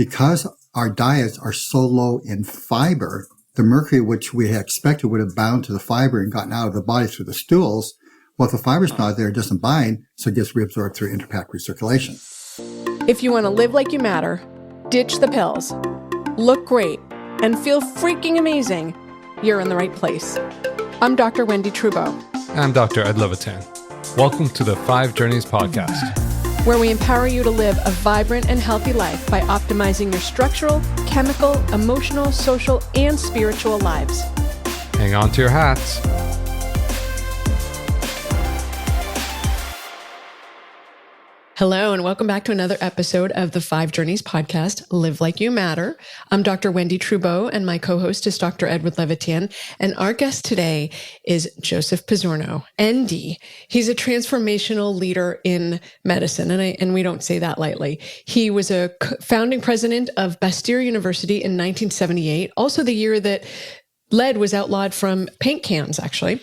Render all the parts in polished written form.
because our diets are so low in fiber, the mercury, which we had expected would have bound to the fiber and gotten out of the body through the stools, well, if the fiber's not there, it doesn't bind, so it gets reabsorbed through intrahepatic recirculation. If you want to live like you matter, ditch the pills, look great, and feel freaking amazing, you're in the right place. I'm Dr. Wendy Trudeau. I'm Dr. Ed Levitan. Welcome to the 5 Journeys podcast, where we empower you to live a vibrant and healthy life by optimizing your structural, chemical, emotional, social, and spiritual lives. Hang on to your hats. Hello, and welcome back to another episode of the 5 Journeys podcast, Live Like You Matter. I'm Dr. Wendy Trudeau, and my co-host is Dr. Edward Levitan. And our guest today is Joseph Pizzorno, ND. He's a transformational leader in medicine, and we don't say that lightly. He was a founding president of Bastyr University in 1978, also the year that lead was outlawed from paint cans, actually.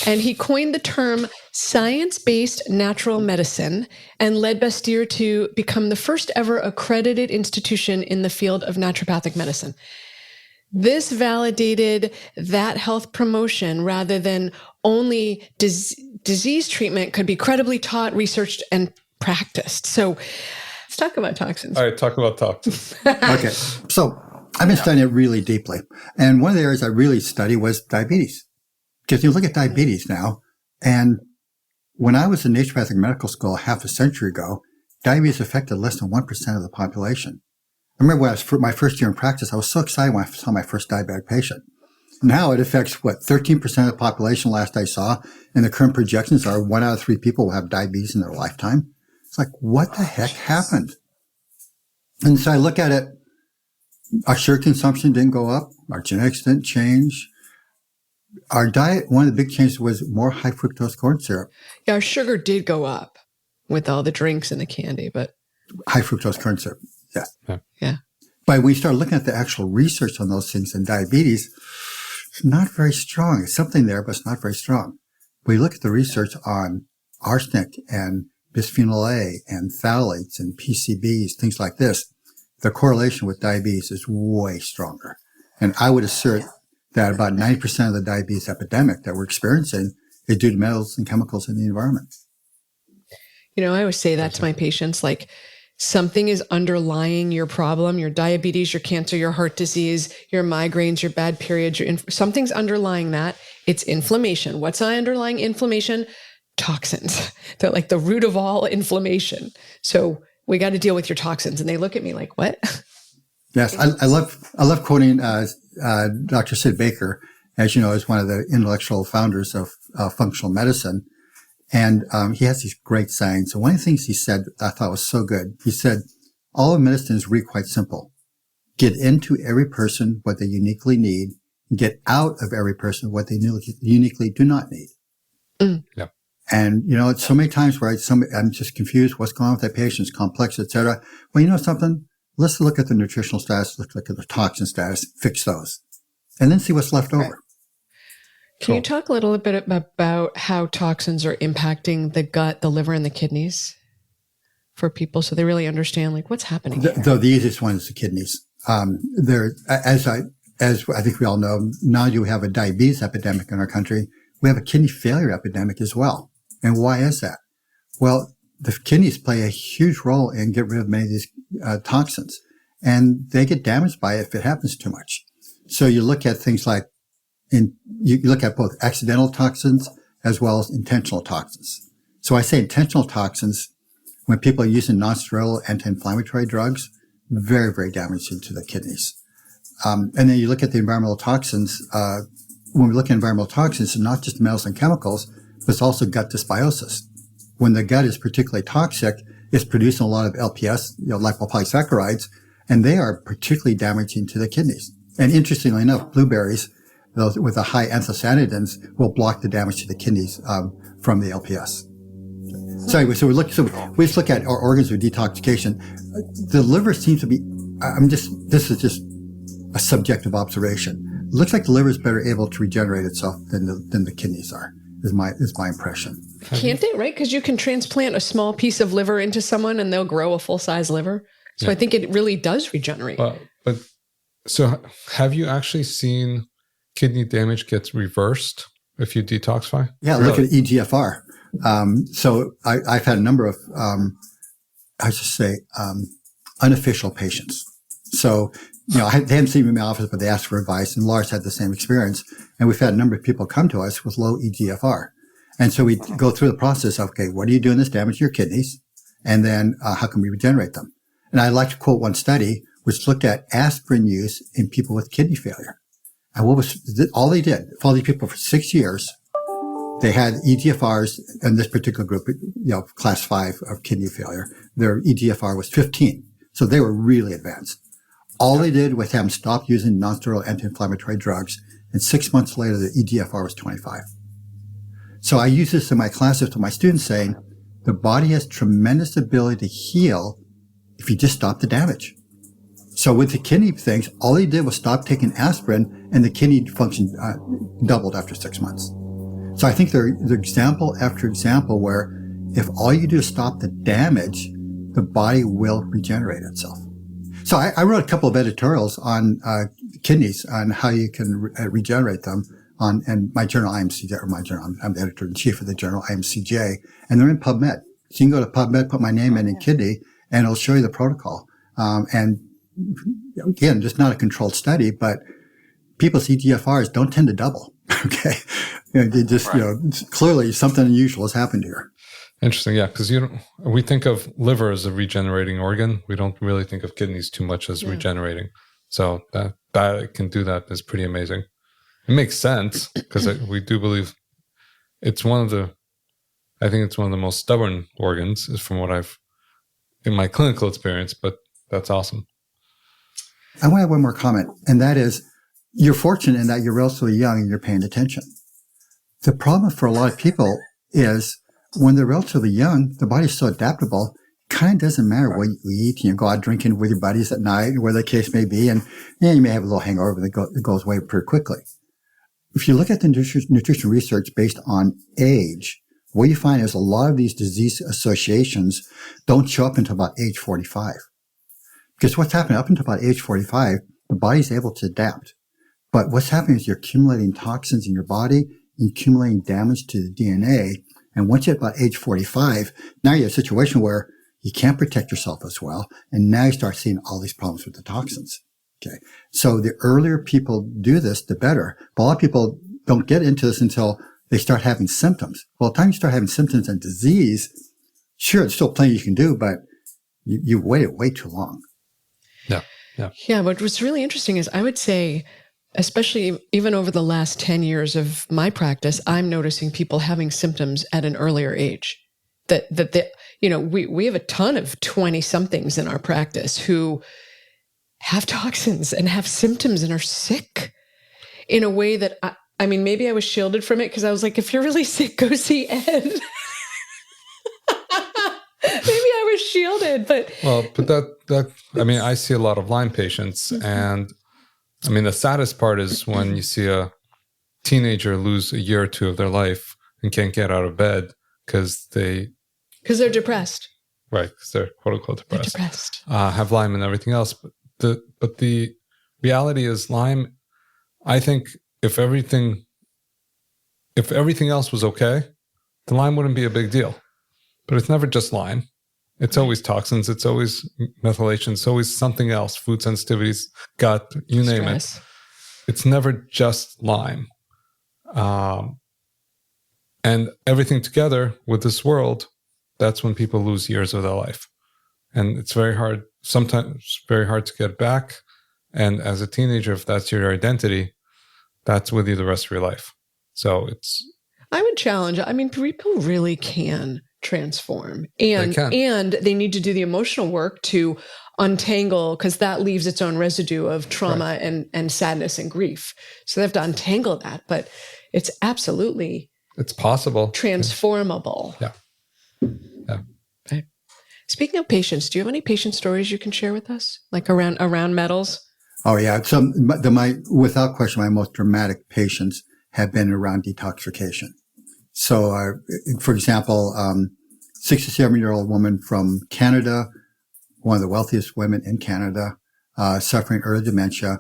And he coined the term science-based natural medicine and led Bastyr to become the first ever accredited institution in the field of naturopathic medicine. This validated that health promotion rather than only disease treatment could be credibly taught, researched, and practiced. So let's talk about toxins. All right, talk about toxins. Okay, so I've been studying it really deeply. And one of the areas I really studied was diabetes. Because you look at diabetes now, and when I was in naturopathic medical school half a century ago, diabetes affected less than 1% of the population. I remember when I was my first year in practice, I was so excited when I saw my first diabetic patient. Now it affects, 13% of the population last I saw, and the current projections are 1 out of 3 people will have diabetes in their lifetime. It's like, what the heck happened? And so I look at it, our sugar consumption didn't go up. Our genetics didn't change. Our diet, one of the big changes was more high fructose corn syrup. Yeah, our sugar did go up with all the drinks and the candy, but high fructose corn syrup, yeah. Yeah. But when you start looking at the actual research on those things in diabetes, it's not very strong. It's something there, but it's not very strong. When you look at the research on arsenic and bisphenol A and phthalates and PCBs, things like this, the correlation with diabetes is way stronger. And I would assert that about 90% of the diabetes epidemic that we're experiencing is due to metals and chemicals in the environment. You know, I always say that to my patients, like something is underlying your problem, your diabetes, your cancer, your heart disease, your migraines, your bad periods, something's underlying that. It's inflammation. What's underlying inflammation? Toxins. They're like the root of all inflammation. So we got to deal with your toxins. And they look at me like, what? Yes. I love quoting, Dr. Sid Baker, as you know, is one of the intellectual founders of functional medicine. And, he has these great sayings. And one of the things he said I thought was so good. He said, all of medicine is really quite simple. Get into every person what they uniquely need, and get out of every person what they uniquely do not need. Mm. Yep. And, you know, it's so many times where I'm just confused. What's going on with that patient? It's complex, et cetera. Well, you know something? Let's look at the nutritional status, let's look at the toxin status, fix those, and then see what's left over. Can you talk a little bit about how toxins are impacting the gut, the liver, and the kidneys for people so they really understand, like, what's happening here? The easiest one is the kidneys. As I think we all know, now you have a diabetes epidemic in our country. We have a kidney failure epidemic as well. And why is that? Well, the kidneys play a huge role in getting rid of many of these toxins, and they get damaged by it if it happens too much. So you look at things like, you look at both accidental toxins as well as intentional toxins. So I say intentional toxins when people are using non-steroidal anti-inflammatory drugs, very, very damaging to the kidneys. And then you look at the environmental toxins. When we look at environmental toxins, it's not just metals and chemicals, but it's also gut dysbiosis. When the gut is particularly toxic, it's producing a lot of LPS, lipopolysaccharides, and they are particularly damaging to the kidneys. And interestingly enough, blueberries, those with the high anthocyanidins, will block the damage to the kidneys from the LPS. So anyway, we just look at our organs with detoxification. The liver seems to be. This is just a subjective observation. It looks like the liver is better able to regenerate itself than the kidneys are. Is my impression. Can't they, right? Because you can transplant a small piece of liver into someone and they'll grow a full-size liver. So I think it really does regenerate. But so have you actually seen kidney damage gets reversed if you detoxify? Yeah, Really? look at EGFR. So I've had a number of, unofficial patients. So, they haven't seen me in my office, but they asked for advice, and Lars had the same experience. And we've had a number of people come to us with low EGFR. And so we go through the process of, okay, what are you doing this damage to your kidneys? And then how can we regenerate them? And I like to quote one study which looked at aspirin use in people with kidney failure. And all they did, follow these people for 6 years. They had EGFRs in this particular group, class 5 of kidney failure. Their EGFR was 15. So they were really advanced. All they did was have them stop using nonsteroidal anti-inflammatory drugs. And 6 months later, the EGFR was 25. So I use this in my classes to my students saying, the body has tremendous ability to heal if you just stop the damage. So with the kidney things, all they did was stop taking aspirin, and the kidney function doubled after 6 months. So I think there's example after example where if all you do is stop the damage, the body will regenerate itself. So I wrote a couple of editorials on kidneys, on how you can regenerate them, and my journal IMCJ, or my journal, I'm the editor-in-chief of the journal IMCJ, and they're in PubMed. So you can go to PubMed, put my name in kidney, and it'll show you the protocol. And again, just not a controlled study, but people's EGFRs don't tend to double. Okay. They just, clearly something unusual has happened here. Interesting. Yeah. Because we think of liver as a regenerating organ. We don't really think of kidneys too much as regenerating. So that it can do that is pretty amazing. It makes sense because we do believe it's I think it's one of the most stubborn organs, is from what I've, in my clinical experience, but that's awesome. I want to have one more comment, and that is, you're fortunate in that you're relatively young and you're paying attention. The problem for a lot of people is when they're relatively young, the body's so adaptable, it kind of doesn't matter what you eat. You go out drinking with your buddies at night, where the case may be, and you may have a little hangover, but it goes away pretty quickly. If you look at the nutrition research based on age, what you find is a lot of these disease associations don't show up until about age 45. Because what's happening up until about age 45, the body's able to adapt. But what's happening is you're accumulating toxins in your body, accumulating damage to the DNA. And once you're at about age 45, now you're in a situation where you can't protect yourself as well. And now you start seeing all these problems with the toxins. Okay. So the earlier people do this, the better. But a lot of people don't get into this until they start having symptoms. Well, by the time you start having symptoms and disease, sure, there's still plenty you can do, but you waited way too long. Yeah. But what's really interesting is I would say, especially even over the last 10 years of my practice, I'm noticing people having symptoms at an earlier age. We have a ton of 20 somethings in our practice who have toxins and have symptoms and are sick in a way that I mean, maybe I was shielded from it because I was like, if you're really sick, go see Ed. Maybe I was shielded, but I see a lot of Lyme patients, and I mean, the saddest part is when you see a teenager lose a year or two of their life and can't get out of bed because they're depressed. Right, because they're quote unquote depressed. They're depressed. Have Lyme and everything else, but the reality is Lyme. I think if everything else was okay, the Lyme wouldn't be a big deal. But it's never just Lyme. It's always toxins. It's always methylation. It's always something else. Food sensitivities, gut, you name it. It's never just Lyme. And everything together with this world, that's when people lose years of their life. And it's very hard, sometimes very hard to get back. And as a teenager, if that's your identity, that's with you the rest of your life. So I would challenge, people really can transform, and they need to do the emotional work to untangle, because that leaves its own residue of trauma and sadness and grief. So they have to untangle that, but it's possible, transformable. Yeah. Okay. Speaking of patients, do you have any patient stories you can share with us, like around metals? Oh yeah. So without question, my most dramatic patients have been around detoxification. So, for example, 67-year-old woman from Canada one of the wealthiest women in Canada, suffering early dementia.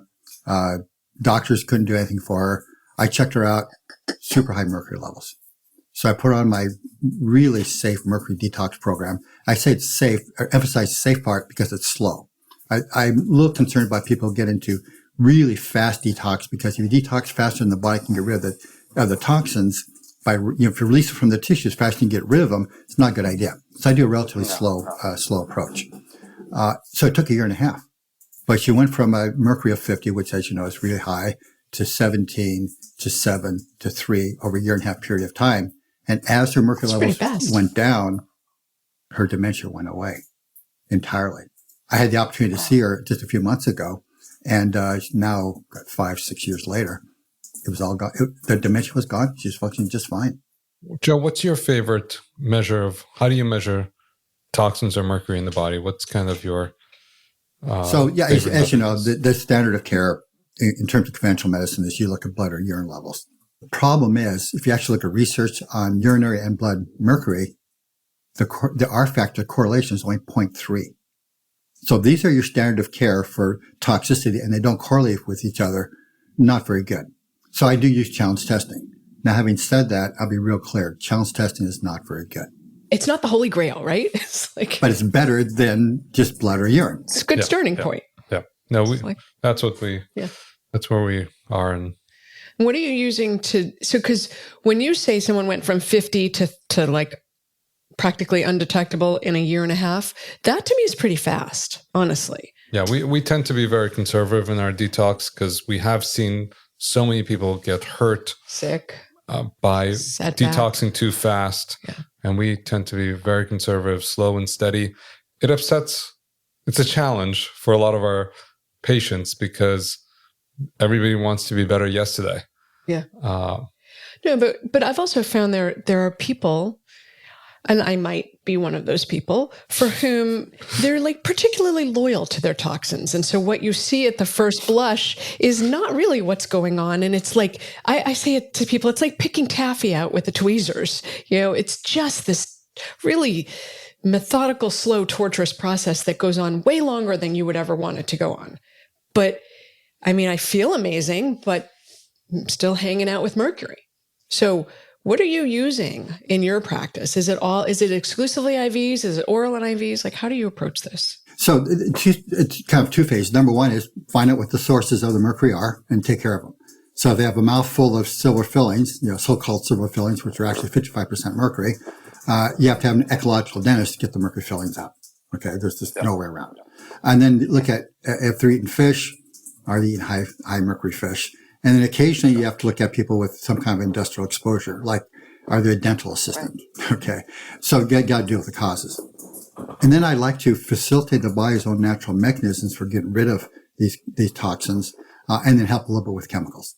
Doctors couldn't do anything for her. I checked her out, super high mercury levels. So I put her on my really safe mercury detox program. I say it's safe, or emphasize the safe part because it's slow. I'm a little concerned about people get into really fast detox, because if you detox faster than the body can get rid of the toxins, if you release it from the tissues faster than you get rid of them, it's not a good idea. So I do a relatively slow approach. So it took a year and a half. But she went from a mercury of 50, which, as you know, is really high, to 17, to 7, to 3 over a year and a half period of time. And as her mercury levels went down, her dementia went away entirely. I had the opportunity to see her just a few months ago, and now, 5-6 years later, it was all gone. The dementia was gone. She's functioning just fine. Joe, what's your favorite measure of, how do you measure toxins or mercury in the body? What's kind of your as you know, the standard of care in terms of conventional medicine is you look at blood or urine levels. The problem is, if you actually look at research on urinary and blood mercury, the R factor correlation is only 0.3. So these are your standard of care for toxicity, and they don't correlate with each other. Not very good. So I do use challenge testing. Now, having said that, I'll be real clear. Challenge testing is not very good. It's not the holy grail, right? But it's better than just blood or urine. It's a good starting point. Yeah. No, that's where we are. And what are you using because when you say someone went from 50 to like practically undetectable in a year and a half, that to me is pretty fast, honestly. Yeah, we tend to be very conservative in our detox because we have seen so many people get hurt, sick, by detoxing too fast. Yeah. And we tend to be very conservative, slow and steady. It's a challenge for a lot of our patients because everybody wants to be better yesterday. Yeah. No, but I've also found there are people, and I might be one of those people, for whom they're like particularly loyal to their toxins. And so what you see at the first blush is not really what's going on. And it's like, I say it to people, it's like picking taffy out with the tweezers. It's just this really methodical, slow, torturous process that goes on way longer than you would ever want it to go on. But I mean, I feel amazing, but I'm still hanging out with mercury. So what are you using in your practice? Is it exclusively IVs? Is it oral and IVs? Like, how do you approach this? So it's kind of two phases. Number one is find out what the sources of the mercury are and take care of them. So if they have a mouthful of silver fillings, so-called silver fillings, which are actually 55% mercury, you have to have an ecological dentist to get the mercury fillings out. Okay. There's just no way around. And then look at if they're eating fish, are they eating high mercury fish? And then occasionally you have to look at people with some kind of industrial exposure, like are they a dental assistant? Okay. So you got to deal with the causes. And then I like to facilitate the body's own natural mechanisms for getting rid of these toxins, and then help a little bit with chemicals.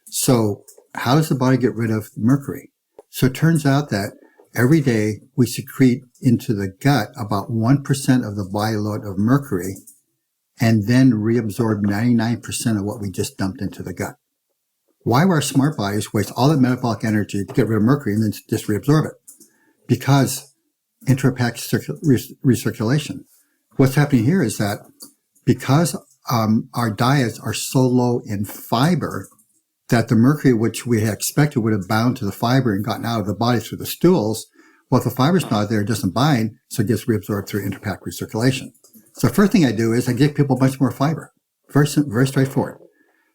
So how does the body get rid of mercury? So it turns out that every day we secrete into the gut about 1% of the body load of mercury and then reabsorb 99% of what we just dumped into the gut. Why would our smart bodies waste all that metabolic energy to get rid of mercury and then just reabsorb it? Because intrahepatic recirculation. What's happening here is that because our diets are so low in fiber that the mercury, which we had expected would have bound to the fiber and gotten out of the body through the stools, well, if the fiber's not there, it doesn't bind, so it gets reabsorbed through intrahepatic recirculation. So the first thing I do is I give people a bunch more fiber. Very straightforward.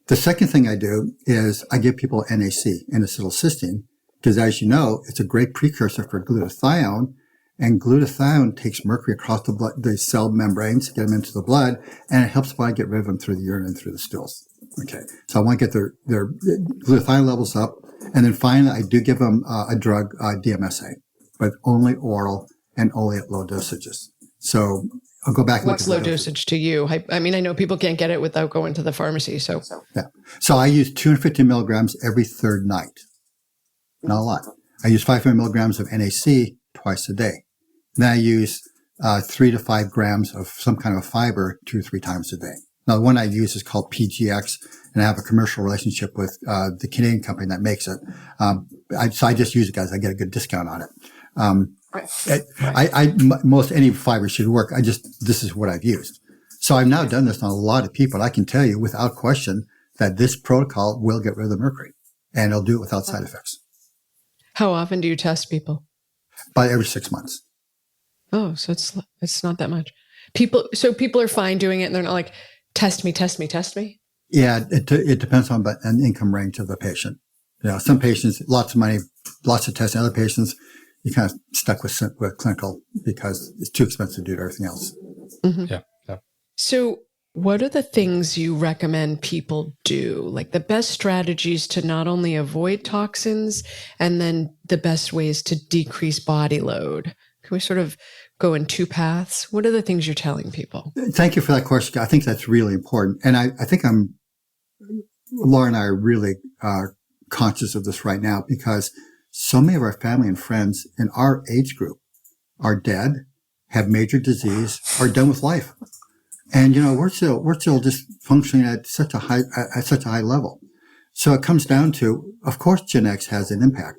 The second thing I do is I give people NAC, N-acetylcysteine, because as you know, it's a great precursor for glutathione, and glutathione takes mercury across the cell membranes, get them into the blood, and it helps the body get rid of them through the urine and through the stools. Okay. So I want to get their glutathione levels up. And then finally, I do give them a drug, DMSA, but only oral and only at low dosages. So I'll go back. What's low dosage to you? I mean, I know people can't get it without going to the pharmacy. So I use 250 milligrams every third night. Not a lot. I use 500 milligrams of NAC twice a day. Then I use 3 to 5 grams of some kind of fiber 2 or 3 times a day. Now, the one I use is called PGX, and I have a commercial relationship with the Canadian company that makes it. So I just use it, guys. I get a good discount on it. Most any fiber should work. This is what I've used. So I've now done this on a lot of people. I can tell you without question that this protocol will get rid of the mercury, and it'll do it without side effects. How often do you test people? By every 6 months. Oh, so it's not that much. People are fine doing it, and they're not like, test me. Yeah, it depends on an income range of the patient. Some patients, lots of money, lots of testing. Other patients, you're kind of stuck with clinical because it's too expensive to do everything else. Mm-hmm. Yeah. So what are the things you recommend people do? Like the best strategies to not only avoid toxins and then the best ways to decrease body load? Can we sort of go in two paths? What are the things you're telling people? Thank you for that question. I think that's really important. And I think Laura and I are really conscious of this right now because so many of our family and friends in our age group are dead, have major disease, are done with life. And, we're still just functioning at such a high level. So it comes down to, of course, genetics has an impact,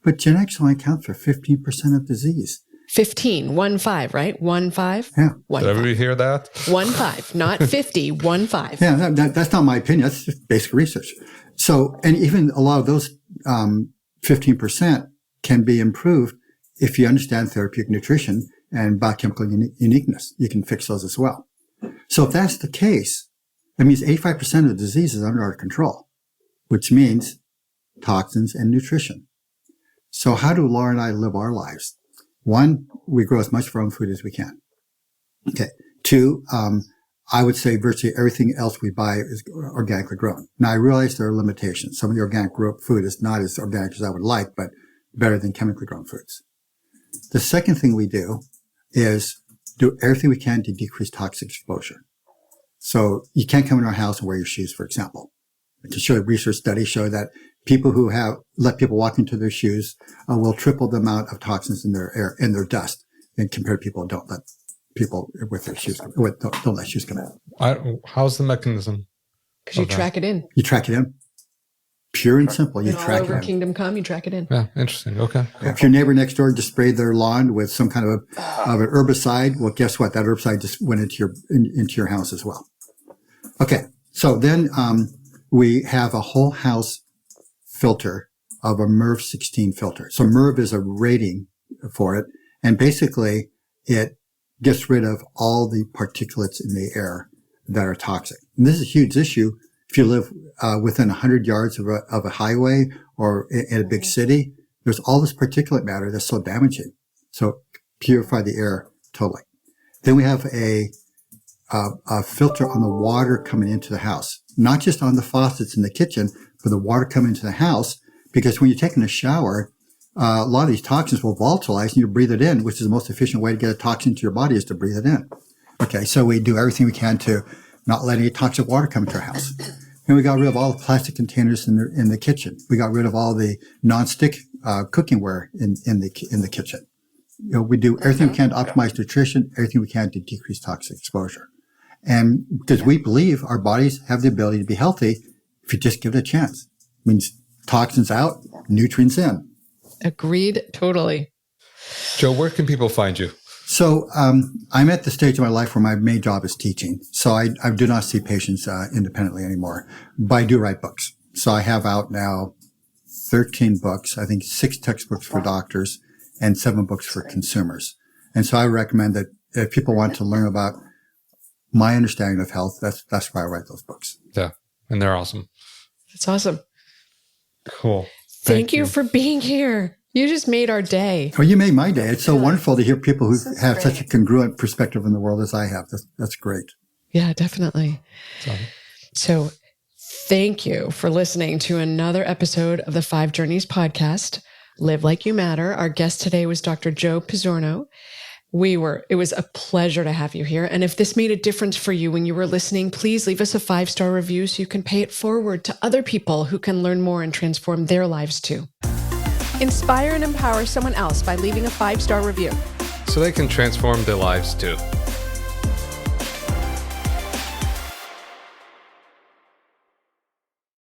but genetics only accounts for 15% of disease. 15, 1-5, right? 1-5? Yeah. Did everybody hear that? 1-5, not 50, 1-5. Yeah, that's not my opinion. That's just basic research. So, and even a lot of those 15% can be improved if you understand therapeutic nutrition and biochemical uniqueness. You can fix those as well. So if that's the case, that means 85% of the disease is under our control, which means toxins and nutrition. So how do Laura and I live our lives? One, we grow as much of our own food as we can. Okay. Two, I would say virtually everything else we buy is organically grown. Now I realize there are limitations. Some of the organic food is not as organic as I would like, but better than chemically grown foods. The second thing we do is do everything we can to decrease toxic exposure. So you can't come in our house and wear your shoes, for example. Research studies show that people who have let people walk into their shoes will triple the amount of toxins in their air, in their dust, and compared to people who don't let people with their shoes, don't let shoes come in. How's the mechanism? Because you track it in. You track it in. Pure and simple. You track it in. Kingdom Come, you track it in. Yeah, interesting. Okay. If your neighbor next door just sprayed their lawn with some kind of an herbicide, well, guess what? That herbicide just went into your house as well. Okay. So then, we have a whole house filter of a MERV 16 filter. So MERV is a rating for it. And basically it gets rid of all the particulates in the air that are toxic. And this is a huge issue. If you live within 100 yards of a highway or in a big city, there's all this particulate matter that's so damaging. So purify the air totally. Then we have a filter on the water coming into the house, not just on the faucets in the kitchen, but the water coming into the house. Because when you're taking a shower, a lot of these toxins will volatilize and you breathe it in, which is the most efficient way to get a toxin to your body is to breathe it in. Okay, so we do everything we can to not let any toxic water come into our house. And we got rid of all the plastic containers in the kitchen. We got rid of all the non-stick cookingware in the kitchen. We do everything we can to optimize nutrition, everything we can to decrease toxic exposure. And because we believe our bodies have the ability to be healthy if you just give it a chance. It means toxins out, nutrients in. Agreed. Totally. Joe, where can people find you? So I'm at the stage of my life where my main job is teaching. So I do not see patients independently anymore, but I do write books. So I have out now 13 books, I think 6 textbooks for doctors and 7 books for consumers. And so I recommend that if people want to learn about my understanding of health, that's why I write those books. Yeah, and they're awesome. That's awesome. Cool. Thank you for being here. You just made our day. Oh, you made my day. It's so wonderful to hear people who have such a congruent perspective in the world as I have. That's great. Yeah, definitely. So thank you for listening to another episode of the 5 Journeys podcast, Live Like You Matter. Our guest today was Dr. Joe Pizzorno. It was a pleasure to have you here. And if this made a difference for you when you were listening, please leave us a 5-star review so you can pay it forward to other people who can learn more and transform their lives too. Inspire and empower someone else by leaving a 5-star review, so they can transform their lives too.